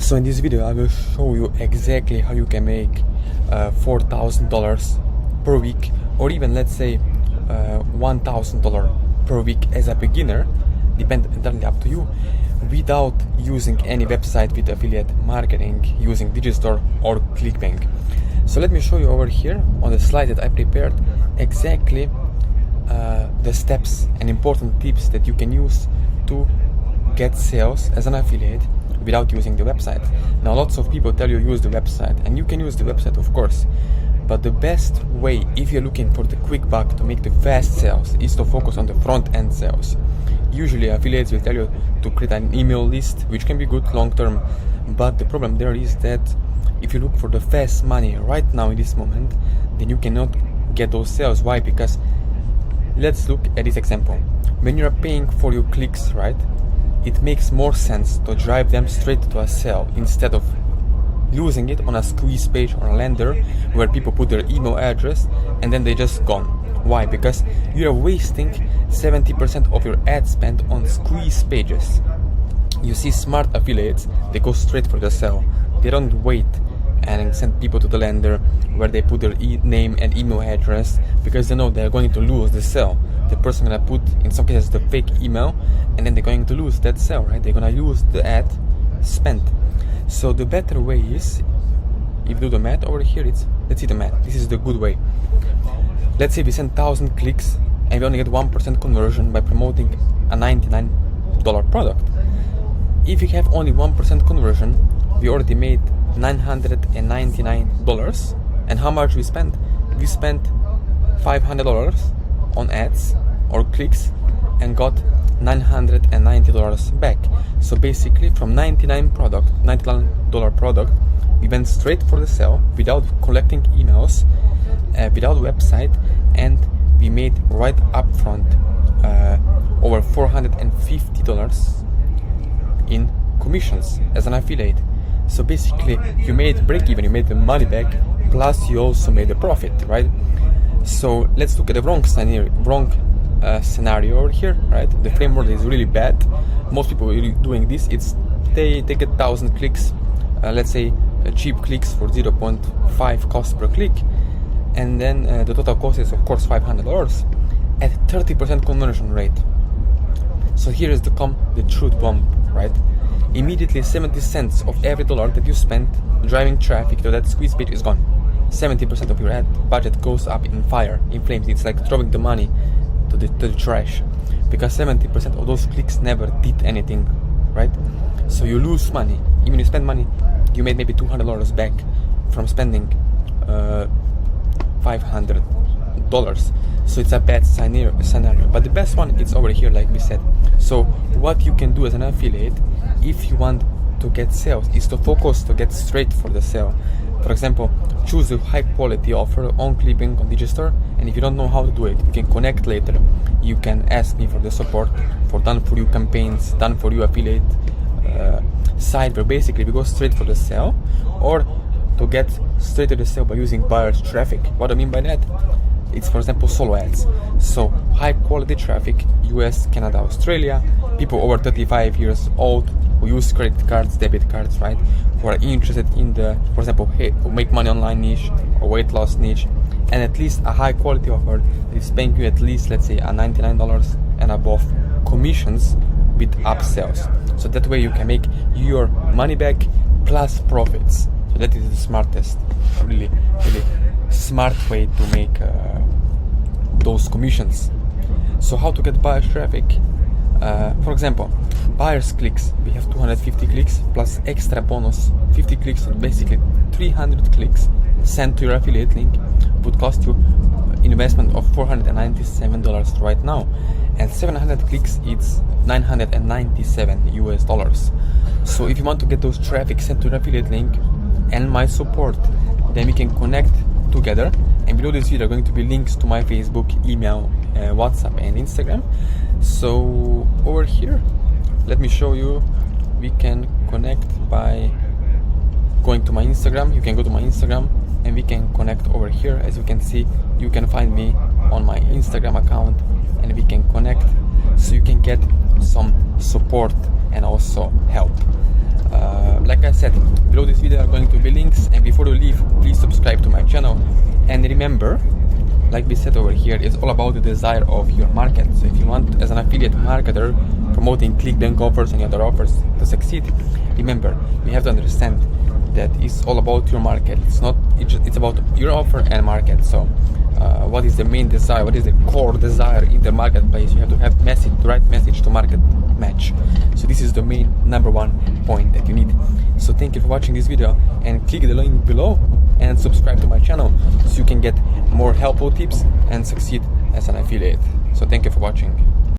So in this video I will show you exactly how you can make $4,000 per week, or even let's say $1,000 per week as a beginner, depends entirely up to you, without using any website with affiliate marketing using Digistore or CLICKBANK. So let me show you over here on the slide that I prepared exactly the steps and important tips that you can use to get sales as an affiliate without using the website. Now lots of people tell you use the website, and you can use the website of course, but the best way if you're looking for the quick buck to make the fast sales is to focus on the front end sales. Usually affiliates will tell you to create an email list, which can be good long term, but the problem there is that if you look for the fast money right now in this moment, then you cannot get those sales. Why? Because let's look at this example. When you're paying for your clicks, right, it makes more sense to drive them straight to a sale instead of using it on a squeeze page or a landing where people put their email address and then they just gone. Why? Because you are wasting 70% of your ad spend on squeeze pages. You see smart affiliates, they go straight for the sale. They don't wait and send people to the landing where they put their name and email address, because they know they're going to lose the sale. The person gonna put, in some cases, the fake email, and then they're going to lose that sale, right? They're gonna lose the ad spent. So the better way is, if you do the math over here, let's see the math. This is the good way. Let's say we send 1,000 clicks and we only get 1% conversion by promoting a $99 product. If you have only 1% conversion, we already made $999. And how much we spent? We spent $500 on ads or clicks and got $990 back. So basically from $99 product, we went straight for the sale without collecting emails, without website, and we made right up front over $450 in commissions as an affiliate. So basically you made break even, you made the money back, plus you also made a profit, right? So let's look at the wrong scenario over here, right? The framework is really bad. Most people are doing this. It's they get 1,000 clicks, let's say cheap clicks for 0.5 cost per click, and then the total cost is of course $500 at 30% conversion rate. So here is the truth bomb, right? Immediately 70 cents of every dollar that you spend driving traffic to that squeeze page is gone. 70% of your ad budget goes up in flames. It's like throwing the money to the trash, because 70% of those clicks never did anything, right? So you lose money. Even you spend money, you made maybe $200 back from spending $500. So it's a bad scenario. But the best one is over here, like we said. So what you can do as an affiliate, if you want to get sales, is to focus to get straight for the sale. For example, choose a high quality offer on CLICKBANK, on Digistore, and if you don't know how to do it, you can connect later. You can ask me for the support for done for you campaigns, done for you affiliate site, where basically we go straight for the sale, or to get straight to the sale by using buyers traffic. What I mean by that? It's, for example, solo ads. So high quality traffic, US, Canada, Australia, people over 35 years old who use credit cards, debit cards, right? Who are interested in the, for example, make money online niche or weight loss niche, and at least a high quality offer that is paying you at least, let's say, a $99 and above commissions with upsells. So that way you can make your money back plus profits. So that is the smartest, really smart way to make those commissions. So how to get buyers traffic? For example, buyers clicks, we have 250 clicks plus extra bonus 50 clicks, so basically 300 clicks sent to your affiliate link would cost you investment of $497 right now, and 700 clicks it's $997. So if you want to get those traffic sent to your affiliate link and my support, then we can connect together. And below this video are going to be links to my Facebook, email, WhatsApp and Instagram. So over here, let me show you, we can connect by going to my Instagram. You can go to my Instagram and we can connect over here. As you can see, you can find me on my Instagram account and we can connect, so you can get some support and also help. Like I said, below this video are going to be links, and before you leave, please subscribe to my channel. And remember, like we said over here, it's all about the desire of your market. So if you want, as an affiliate marketer, promoting CLICKBANK offers and other offers to succeed, remember, you have to understand that it's all about your market. It's about your offer and market. So what is the main desire? What is the core desire in the marketplace? You have to have the right message to market match. So this is the main number one point that you need. So thank you for watching this video, and click the link below and subscribe to my channel so you can get more helpful tips and succeed as an affiliate. So thank you for watching.